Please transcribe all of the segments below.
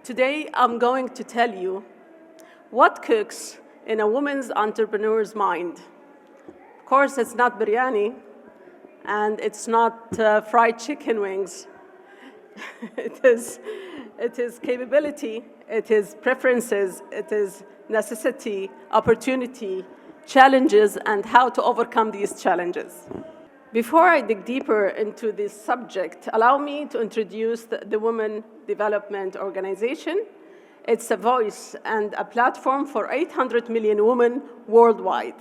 Today, I'm going to tell you what cooks in a woman's entrepreneur's mind. Of course, it's not biryani, and it's not fried chicken wings. It is capability, it is preferences, it is necessity, opportunity, challenges, and how to overcome these challenges. Before I dig deeper into this subject, allow me to introduce the Women Development Organization. It's a voice and a platform for 800 million women worldwide.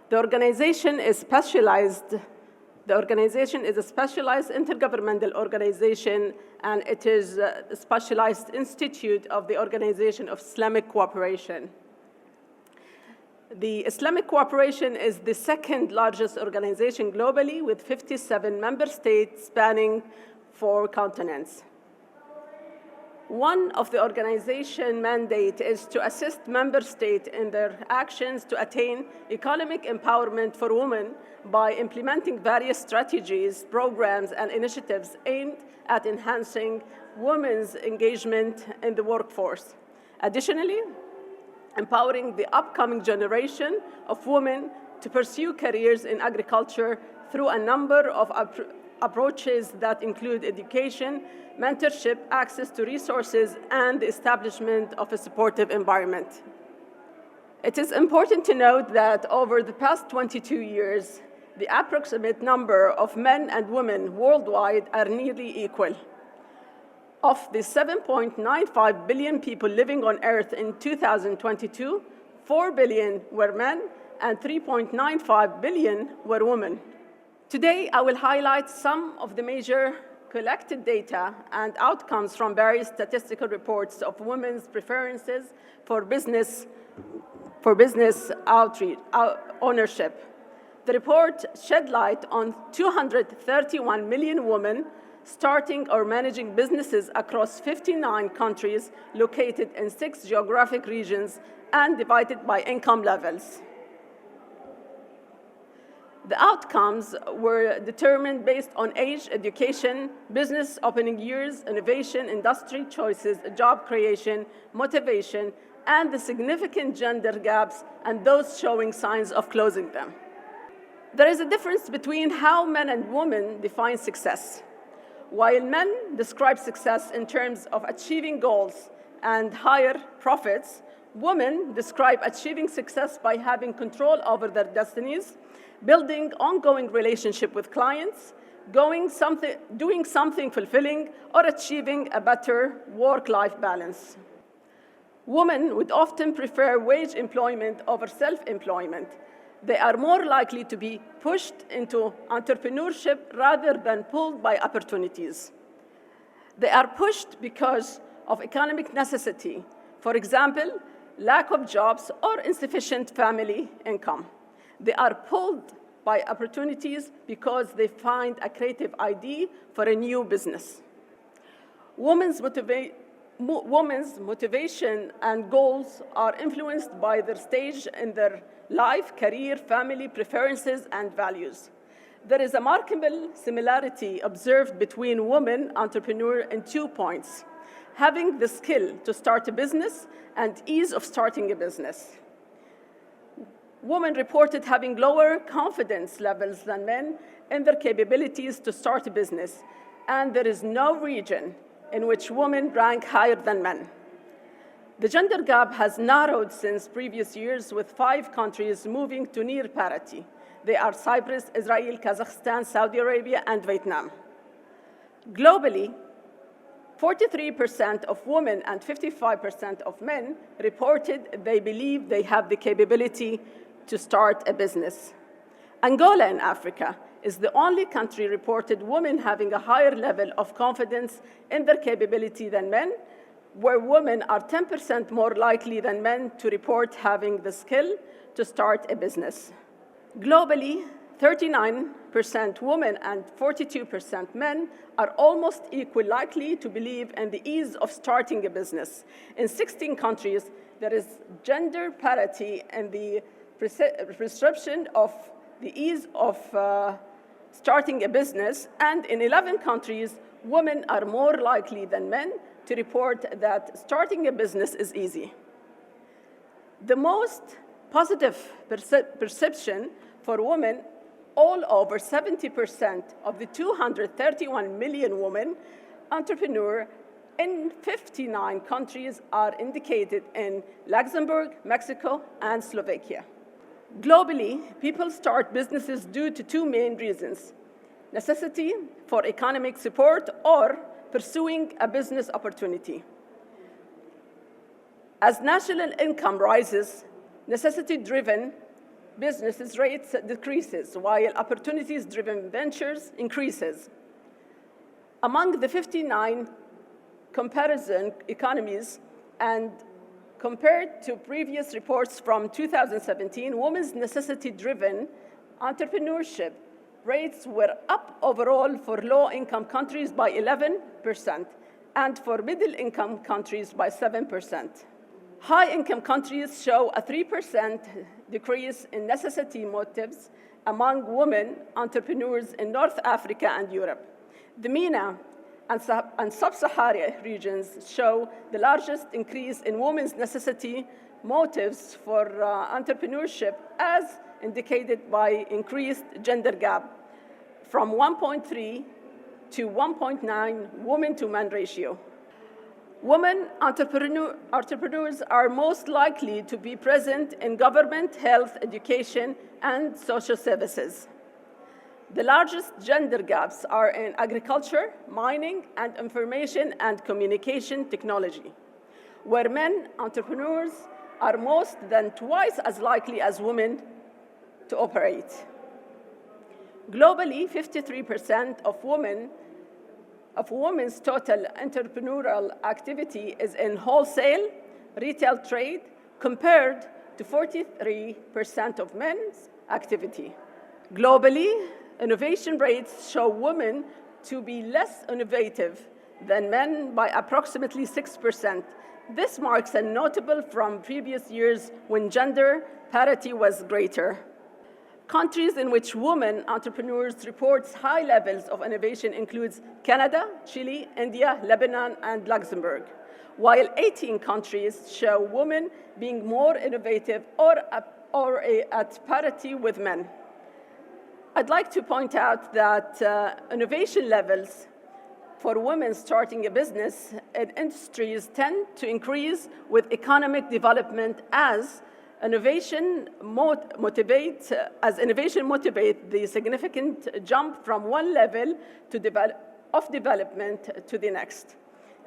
The organization is a specialized intergovernmental organization, and it is a specialized institute of the Organization of Islamic Cooperation. The Islamic Cooperation is the second largest organization globally, with 57 member states spanning 4 continents. One of the organization's mandate is to assist member states in their actions to attain economic empowerment for women by implementing various strategies, programs, and initiatives aimed at enhancing women's engagement in the workforce. Additionally, empowering the upcoming generation of women to pursue careers in agriculture through a number of approaches that include education, mentorship, access to resources, and the establishment of a supportive environment. It is important to note that over the past 22 years, the approximate number of men and women worldwide are nearly equal. Of the 7.95 billion people living on Earth in 2022, 4 billion were men and 3.95 billion were women. Today, I will highlight some of the major collected data and outcomes from various statistical reports of women's preferences for business ownership. The report shed light on 231 million women starting or managing businesses across 59 countries located in 6 geographic regions and divided by income levels. The outcomes were determined based on age, education, business opening years, innovation, industry choices, job creation, motivation, and the significant gender gaps and those showing signs of closing them. There is a difference between how men and women define success. While men describe success in terms of achieving goals and higher profits, women describe achieving success by having control over their destinies, building ongoing relationship with clients, doing something fulfilling, or achieving a better work-life balance. Women would often prefer wage employment over self-employment. They are more likely to be pushed into entrepreneurship rather than pulled by opportunities. They are pushed because of economic necessity, for example, lack of jobs or insufficient family income. They are pulled by opportunities because they find a creative idea for a new business. Women's motivation and goals are influenced by their stage in their life, career, family, preferences, and values. There is a remarkable similarity observed between women entrepreneurs in 2 points: having the skill to start a business and ease of starting a business. Women reported having lower confidence levels than men in their capabilities to start a business, and there is no region in which women rank higher than men. The gender gap has narrowed since previous years, with 5 countries moving to near parity. They are Cyprus, Israel, Kazakhstan, Saudi Arabia, and Vietnam. Globally, 43% of women and 55% of men reported they believe they have the capability to start a business. Angola in Africa is the only country reported women having a higher level of confidence in their capability than men, where women are 10% more likely than men to report having the skill to start a business. Globally, 39% women and 42% men are almost equally likely to believe in the ease of starting a business. In 16 countries, there is gender parity in the perception of the ease of starting a business, and in 11 countries, women are more likely than men to report that starting a business is easy. The most positive perception for women, all over 70% of the 231 million women entrepreneurs in 59 countries are indicated in Luxembourg, Mexico, and Slovakia. Globally, people start businesses due to two main reasons: necessity for economic support or pursuing a business opportunity. As national income rises, necessity-driven businesses rates decreases, while opportunities-driven ventures increases. Among the 59 comparison economies, and compared to previous reports from 2017, women's necessity-driven entrepreneurship rates were up overall for low-income countries by 11% and for middle-income countries by 7%. High-income countries show a 3% decrease in necessity motives among women entrepreneurs in North Africa and Europe. The MENA and sub-Saharan regions show the largest increase in women's necessity motives for entrepreneurship, as indicated by increased gender gap from 1.3 to 1.9 women-to-men ratio. Women entrepreneurs are most likely to be present in government, health, education, and social services. The largest gender gaps are in agriculture, mining, and information and communication technology, where men entrepreneurs are most than twice as likely as women to operate. Globally, 53% of women's total entrepreneurial activity is in wholesale, retail trade, compared to 43% of men's activity. Globally, innovation rates show women to be less innovative than men by approximately 6%. This marks a notable from previous years when gender parity was greater. Countries in which women entrepreneurs report high levels of innovation includes Canada, Chile, India, Lebanon, and Luxembourg, while 18 countries show women being more innovative or at parity with men. I'd like to point out that innovation levels for women starting a business in industries tend to increase with economic development as innovation motivates the significant jump from one level of development to the next.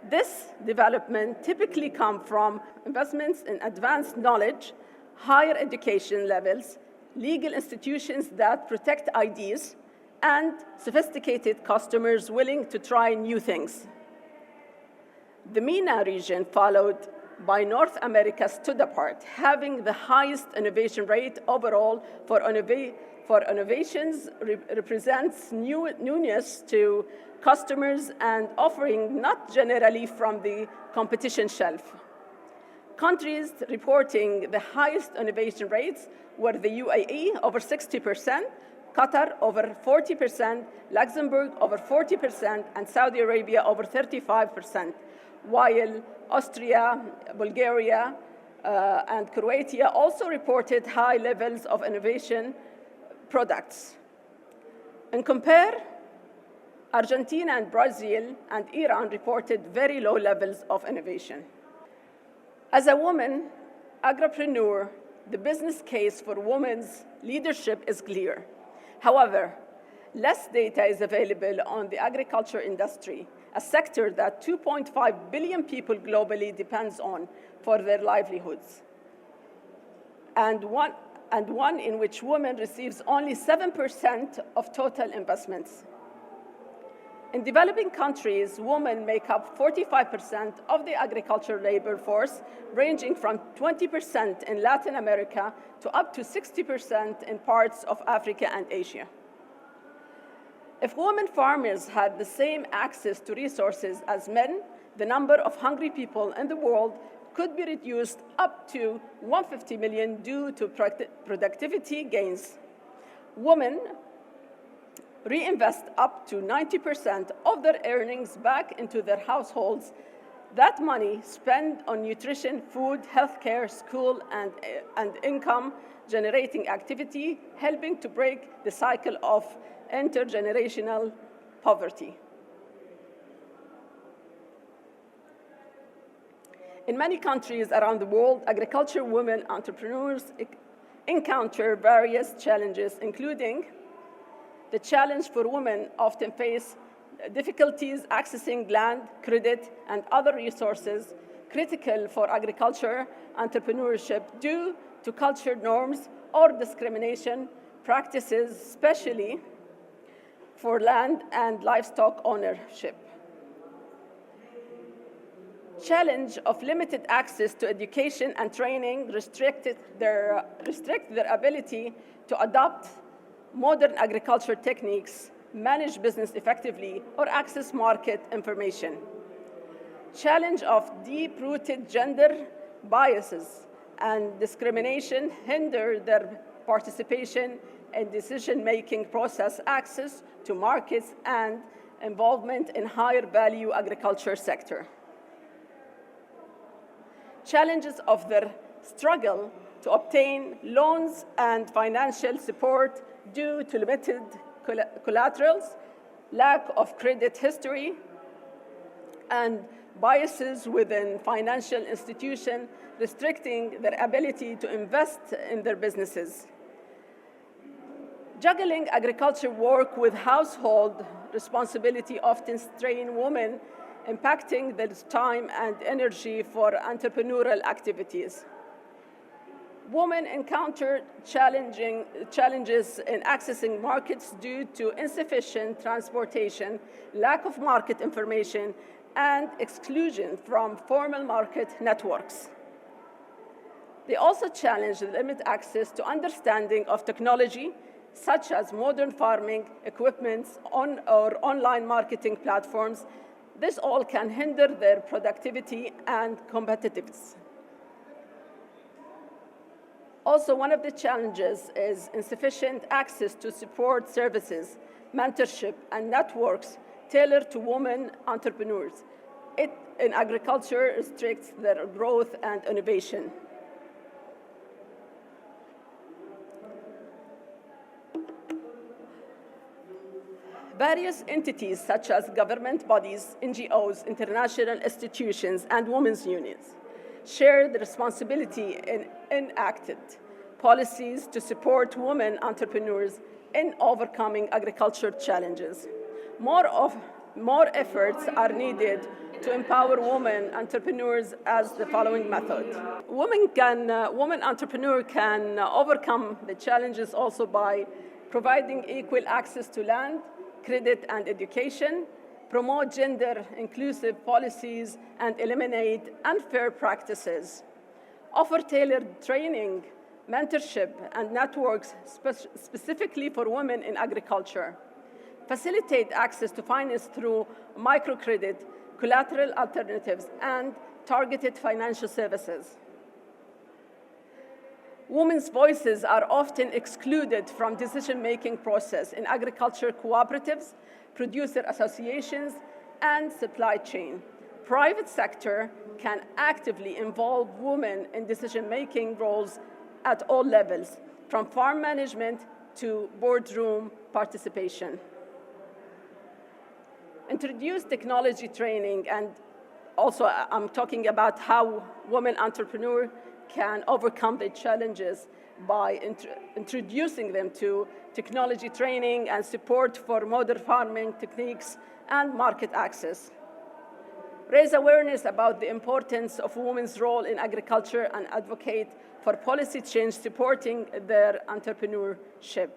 This development typically comes from investments in advanced knowledge, higher education levels, legal institutions that protect IDs, and sophisticated customers willing to try new things. The MENA region, followed by North America, stood apart, having the highest innovation rate overall for innovations represents newness to customers and offering not generally from the competition shelf. Countries reporting the highest innovation rates were the UAE, over 60%, Qatar, over 40%, Luxembourg, over 40%, and Saudi Arabia, over 35%, while Austria, Bulgaria, and Croatia also reported high levels of innovation products. And compare, Argentina and Brazil and Iran reported very low levels of innovation. As a woman agripreneur, the business case for women's leadership is clear. However, less data is available on the agriculture industry, a sector that 2.5 billion people globally depends on for their livelihoods, and one in which women receives only 7% of total investments. In developing countries, women make up 45% of the agricultural labor force, ranging from 20% in Latin America to up to 60% in parts of Africa and Asia. If women farmers had the same access to resources as men, the number of hungry people in the world could be reduced up to 150 million due to productivity gains. Women reinvest up to 90% of their earnings back into their households, That money spent on nutrition, food, healthcare, school, and income-generating activity, helping to break the cycle of intergenerational poverty. In many countries around the world, agriculture women entrepreneurs encounter various challenges, including the challenge for women often face difficulties accessing land, credit, and other resources critical for agriculture entrepreneurship due to cultural norms or discrimination practices, especially for land and livestock ownership. Challenge of limited access to education and training restrict their ability to adopt modern agriculture techniques, manage business effectively, or access market information. Challenge of deep-rooted gender biases and discrimination hinder their participation in decision-making process, access to markets, and involvement in higher-value agriculture sector. Challenges of their struggle to obtain loans and financial support due to limited collaterals, lack of credit history, and biases within financial institutions restricting their ability to invest in their businesses. Juggling agriculture work with household responsibility often strain women, impacting their time and energy for entrepreneurial activities. Women encounter challenges in accessing markets due to insufficient transportation, lack of market information, and exclusion from formal market networks. They also challenge the limited access to understanding of technology, such as modern farming equipment or online marketing platforms. This all can hinder their productivity and competitiveness. Also, one of the challenges is insufficient access to support services, mentorship, and networks tailored to women entrepreneurs. It, in agriculture, restricts their growth and innovation. Various entities, such as government bodies, NGOs, international institutions, and women's unions, share the responsibility in enacted policies to support women entrepreneurs in overcoming agriculture challenges. More efforts are needed to empower women entrepreneurs as the following method. Women entrepreneur can overcome the challenges also by providing equal access to land, credit, and education, promote gender-inclusive policies, and eliminate unfair practices. Offer tailored training, mentorship, and networks specifically for women in agriculture. Facilitate access to finance through microcredit, collateral alternatives, and targeted financial services. Women's voices are often excluded from decision-making process in agriculture cooperatives, producer associations, and supply chain. Private sector can actively involve women in decision-making roles at all levels, from farm management to boardroom participation. Introduce technology training, and also I'm talking about how women entrepreneurs can overcome the challenges by introducing them to technology training and support for modern farming techniques and market access. Raise awareness about the importance of women's role in agriculture and advocate for policy change supporting their entrepreneurship.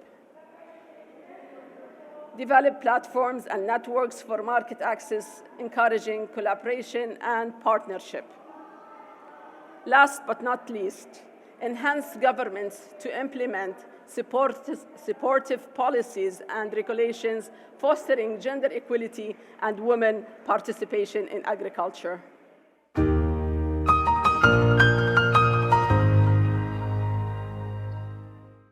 Develop platforms and networks for market access, encouraging collaboration and partnership. Last but not least, enhance governments to implement supportive policies and regulations fostering gender equality and women participation in agriculture.